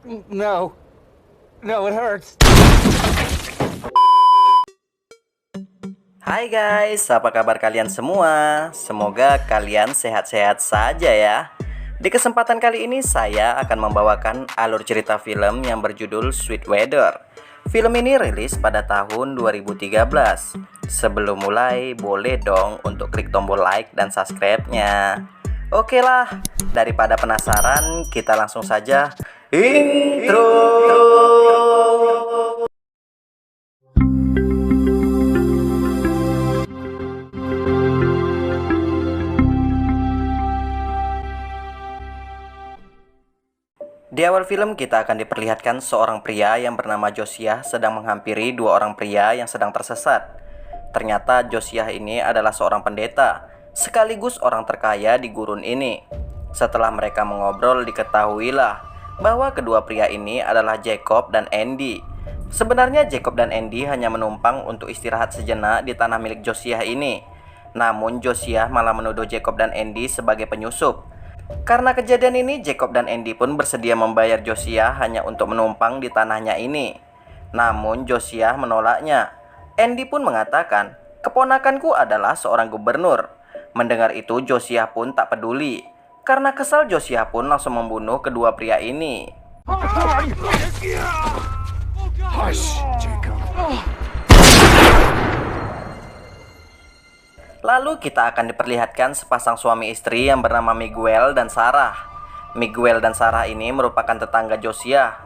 No. No, it hurts. Hai guys, apa kabar kalian semua? Semoga kalian sehat-sehat saja ya. Di kesempatan kali ini saya akan membawakan alur cerita film yang berjudul Sweet Weather. Film ini rilis pada tahun 2013. Sebelum mulai, boleh dong untuk klik tombol like dan subscribe-nya. Oke lah, daripada penasaran, kita langsung saja intro. Di awal film kita akan diperlihatkan seorang pria yang bernama Josiah sedang menghampiri dua orang pria yang sedang tersesat. Ternyata Josiah ini adalah seorang pendeta, sekaligus orang terkaya di gurun ini. Setelah mereka mengobrol, diketahuilah bahwa kedua pria ini adalah Jacob dan Andy. Sebenarnya Jacob dan Andy hanya menumpang untuk istirahat sejenak di tanah milik Josiah ini. Namun Josiah malah menuduh Jacob dan Andy sebagai penyusup. Karena kejadian ini, Jacob dan Andy pun bersedia membayar Josiah hanya untuk menumpang di tanahnya ini. Namun Josiah menolaknya. Andy pun mengatakan, "Keponakanku adalah seorang gubernur." Mendengar itu, Josiah pun tak peduli. Karena kesal, Josiah pun langsung membunuh kedua pria ini. Hush, Jacob. Lalu kita akan diperlihatkan sepasang suami istri yang bernama Miguel dan Sarah. Miguel dan Sarah ini merupakan tetangga Josiah.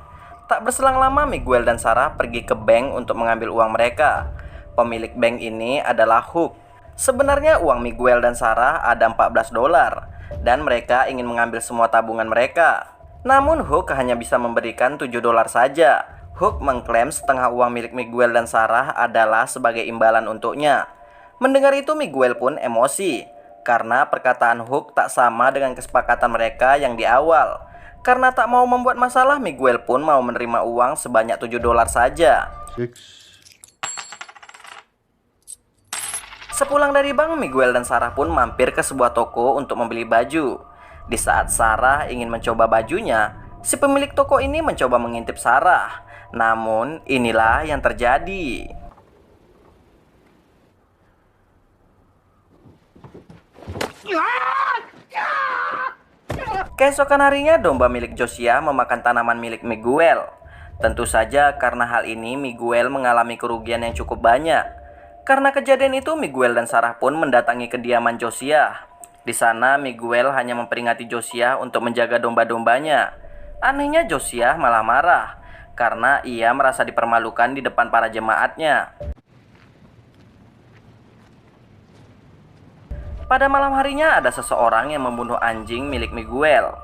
Tak berselang lama Miguel dan Sarah pergi ke bank untuk mengambil uang mereka. Pemilik bank ini adalah Hook. Sebenarnya uang Miguel dan Sarah ada $14 dan mereka ingin mengambil semua tabungan mereka. Namun Hook hanya bisa memberikan $7 saja. Hook mengklaim setengah uang milik Miguel dan Sarah adalah sebagai imbalan untuknya. Mendengar itu Miguel pun emosi karena perkataan Hook tak sama dengan kesepakatan mereka yang di awal. Karena tak mau membuat masalah, Miguel pun mau menerima uang sebanyak $7 saja. Sepulang dari bank, Miguel dan Sarah pun mampir ke sebuah toko untuk membeli baju. Di saat Sarah ingin mencoba bajunya, si pemilik toko ini mencoba mengintip Sarah. Namun inilah yang terjadi. Keesokan harinya, domba milik Josiah memakan tanaman milik Miguel. Tentu saja karena hal ini Miguel mengalami kerugian yang cukup banyak. Karena kejadian itu, Miguel dan Sarah pun mendatangi kediaman Josiah. Di sana Miguel hanya memperingati Josiah untuk menjaga domba-dombanya. Anehnya Josiah malah marah karena ia merasa dipermalukan di depan para jemaatnya. Pada malam harinya ada seseorang yang membunuh anjing milik Miguel.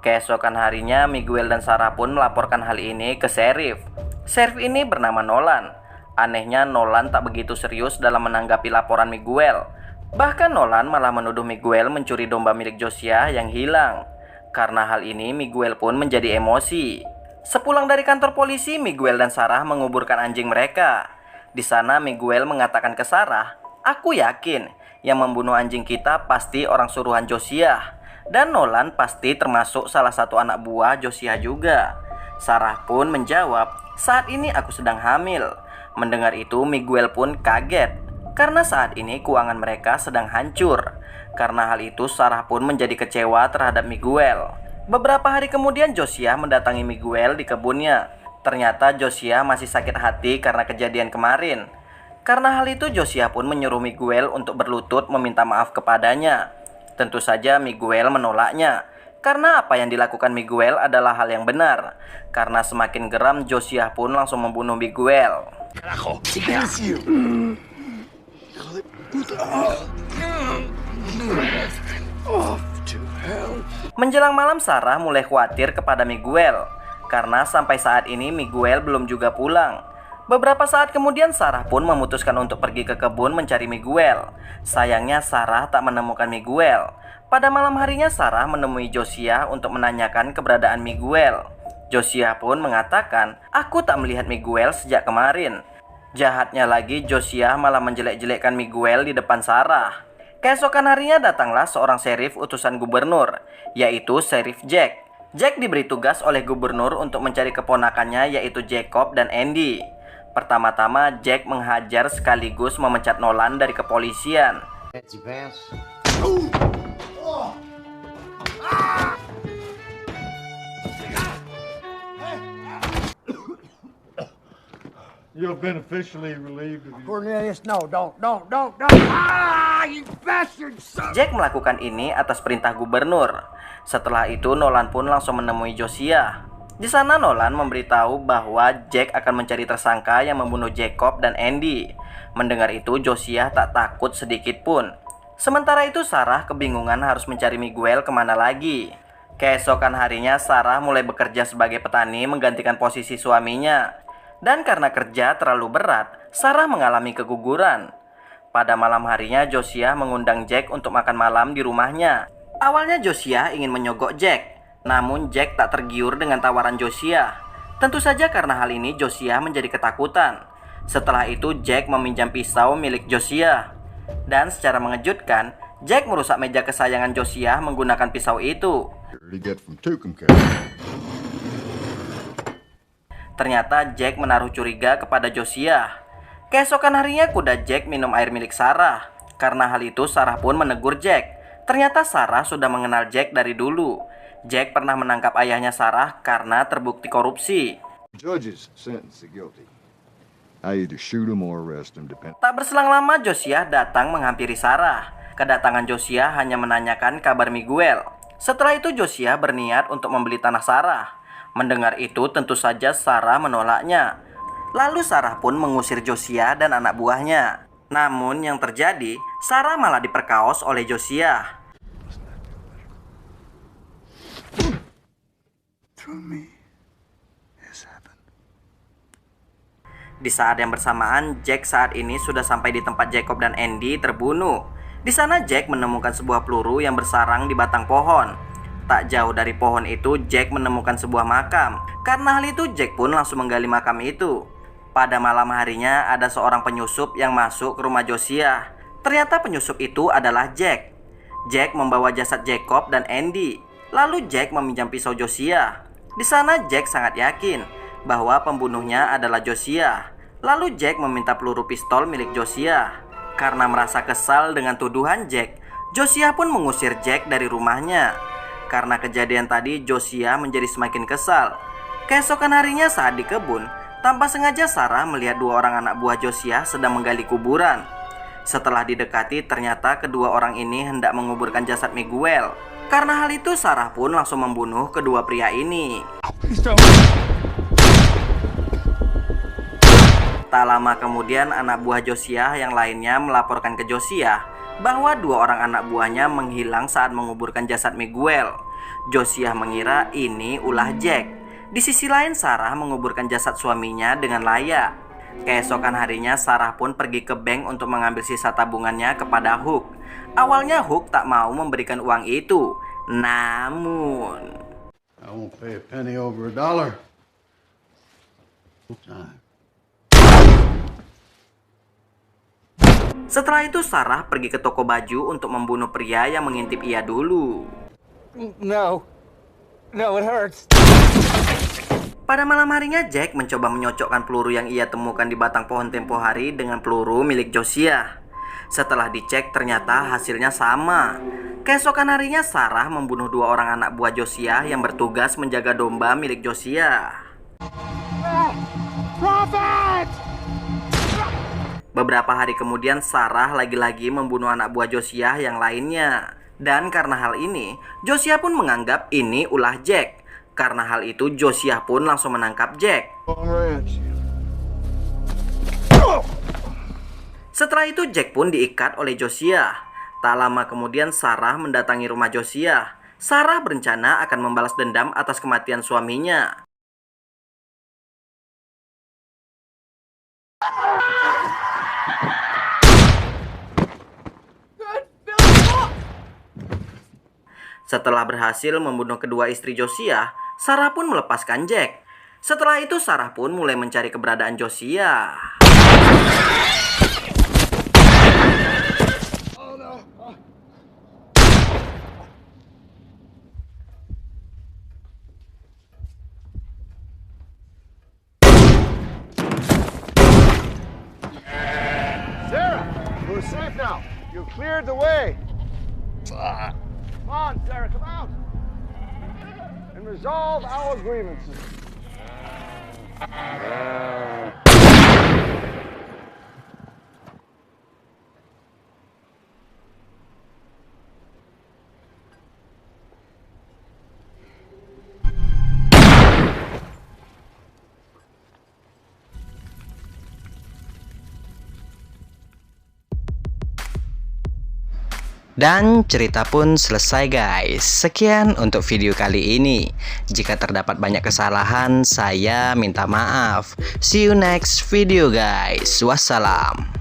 Keesokan harinya Miguel dan Sarah pun melaporkan hal ini ke sheriff. Sheriff ini bernama Nolan. Anehnya Nolan tak begitu serius dalam menanggapi laporan Miguel. Bahkan Nolan malah menuduh Miguel mencuri domba milik Josiah yang hilang. Karena hal ini Miguel pun menjadi emosi. Sepulang dari kantor polisi, Miguel dan Sarah menguburkan anjing mereka. Di sana Miguel mengatakan ke Sarah, "Aku yakin yang membunuh anjing kita pasti orang suruhan Josiah. Dan Nolan pasti termasuk salah satu anak buah Josiah juga." Sarah pun menjawab, "Saat ini aku sedang hamil." Mendengar itu Miguel pun kaget karena saat ini keuangan mereka sedang hancur. Karena hal itu Sarah pun menjadi kecewa terhadap Miguel. Beberapa hari kemudian Josiah mendatangi Miguel di kebunnya. Ternyata Josiah masih sakit hati karena kejadian kemarin. Karena hal itu Josiah pun menyuruh Miguel untuk berlutut meminta maaf kepadanya. Tentu saja Miguel menolaknya. Karena apa yang dilakukan Miguel adalah hal yang benar. Karena semakin geram, Josiah pun langsung membunuh Miguel. Carajo, it's you. Menjelang malam Sarah mulai khawatir kepada Miguel. Karena sampai saat ini Miguel belum juga pulang. Beberapa saat kemudian Sarah pun memutuskan untuk pergi ke kebun mencari Miguel. Sayangnya Sarah tak menemukan Miguel. Pada malam harinya Sarah menemui Josiah untuk menanyakan keberadaan Miguel. Josiah pun mengatakan, "Aku tak melihat Miguel sejak kemarin." Jahatnya lagi Josiah malah menjelek-jelekkan Miguel di depan Sarah. Keesokan harinya datanglah seorang sheriff utusan gubernur, yaitu Sheriff Jack. Jack diberi tugas oleh gubernur untuk mencari keponakannya yaitu Jacob dan Andy. Pertama-tama Jack menghajar sekaligus memecat Nolan dari kepolisian. You have been officially relieved of your... Cornelius, no, don't. Ah, you bastard son! Jack melakukan ini atas perintah gubernur. Setelah itu Nolan pun langsung menemui Josiah. Di sana Nolan memberitahu bahwa Jack akan mencari tersangka yang membunuh Jacob dan Andy. Mendengar itu Josiah tak takut sedikit pun. Sementara itu Sarah kebingungan harus mencari Miguel kemana lagi. Keesokan harinya Sarah mulai bekerja sebagai petani menggantikan posisi suaminya. Dan karena kerja terlalu berat, Sarah mengalami keguguran. Pada malam harinya Josiah mengundang Jack untuk makan malam di rumahnya. Awalnya Josiah ingin menyogok Jack, namun Jack tak tergiur dengan tawaran Josiah. Tentu saja karena hal ini Josiah menjadi ketakutan. Setelah itu Jack meminjam pisau milik Josiah. Dan secara mengejutkan, Jack merusak meja kesayangan Josiah menggunakan pisau itu. Ternyata Jack menaruh curiga kepada Josiah. Keesokan harinya kuda Jack minum air milik Sarah. Karena hal itu Sarah pun menegur Jack. Ternyata Sarah sudah mengenal Jack dari dulu. Jack pernah menangkap ayahnya Sarah karena terbukti korupsi. Tak berselang lama Josiah datang menghampiri Sarah. Kedatangan Josiah hanya menanyakan kabar Miguel. Setelah itu Josiah berniat untuk membeli tanah Sarah. Mendengar itu tentu saja Sarah menolaknya. Lalu Sarah pun mengusir Josiah dan anak buahnya. Namun yang terjadi, Sarah malah diperkaos oleh Josiah. Di saat yang bersamaan, Jack saat ini sudah sampai di tempat Jacob dan Andy terbunuh. Di sana Jack menemukan sebuah peluru yang bersarang di batang pohon. Tak jauh dari pohon itu, Jack menemukan sebuah makam. Karena hal itu, Jack pun langsung menggali makam itu. Pada malam harinya, ada seorang penyusup yang masuk ke rumah Josiah. Ternyata penyusup itu adalah Jack. Jack membawa jasad Jacob dan Andy. Lalu Jack meminjam pisau Josiah. Di sana Jack sangat yakin bahwa pembunuhnya adalah Josiah. Lalu Jack meminta peluru pistol milik Josiah. Karena merasa kesal dengan tuduhan Jack, Josiah pun mengusir Jack dari rumahnya. Karena kejadian tadi, Josiah menjadi semakin kesal. Keesokan harinya saat di kebun, tanpa sengaja Sarah melihat dua orang anak buah Josiah sedang menggali kuburan. Setelah didekati, ternyata kedua orang ini hendak menguburkan jasad Miguel. Karena hal itu, Sarah pun langsung membunuh kedua pria ini. Tak lama kemudian, anak buah Josiah yang lainnya melaporkan ke Josiah bahwa dua orang anak buahnya menghilang saat menguburkan jasad Miguel. Josiah mengira ini ulah Jack. Di sisi lain Sarah menguburkan jasad suaminya dengan layak. Keesokan harinya Sarah pun pergi ke bank untuk mengambil sisa tabungannya kepada Hook. Awalnya Hook tak mau memberikan uang itu. Namun I won't pay a penny over $1. setelah itu Sarah pergi ke toko baju untuk membunuh pria yang mengintip ia dulu. No, it hurts. Pada malam harinya Jack mencoba menyocokkan peluru yang ia temukan di batang pohon tempo hari dengan peluru milik Josiah. Setelah dicek ternyata hasilnya sama. Keesokan harinya Sarah membunuh dua orang anak buah Josiah yang bertugas menjaga domba milik Josiah. Prophet! Beberapa hari kemudian Sarah lagi-lagi membunuh anak buah Josiah yang lainnya. Dan karena hal ini, Josiah pun menganggap ini ulah Jack. Karena hal itu Josiah pun langsung menangkap Jack. Setelah itu Jack pun diikat oleh Josiah. Tak lama kemudian Sarah mendatangi rumah Josiah. Sarah berencana akan membalas dendam atas kematian suaminya. Setelah berhasil membunuh kedua istri Josiah, Sarah pun melepaskan Jack. Setelah itu Sarah pun mulai mencari keberadaan Josiah. now. You cleared the way. Come on, Sarah, come out. And resolve our grievances. Dan cerita pun selesai guys. Sekian untuk video kali ini. Jika terdapat banyak kesalahan, saya minta maaf. See you next video guys. Wassalam.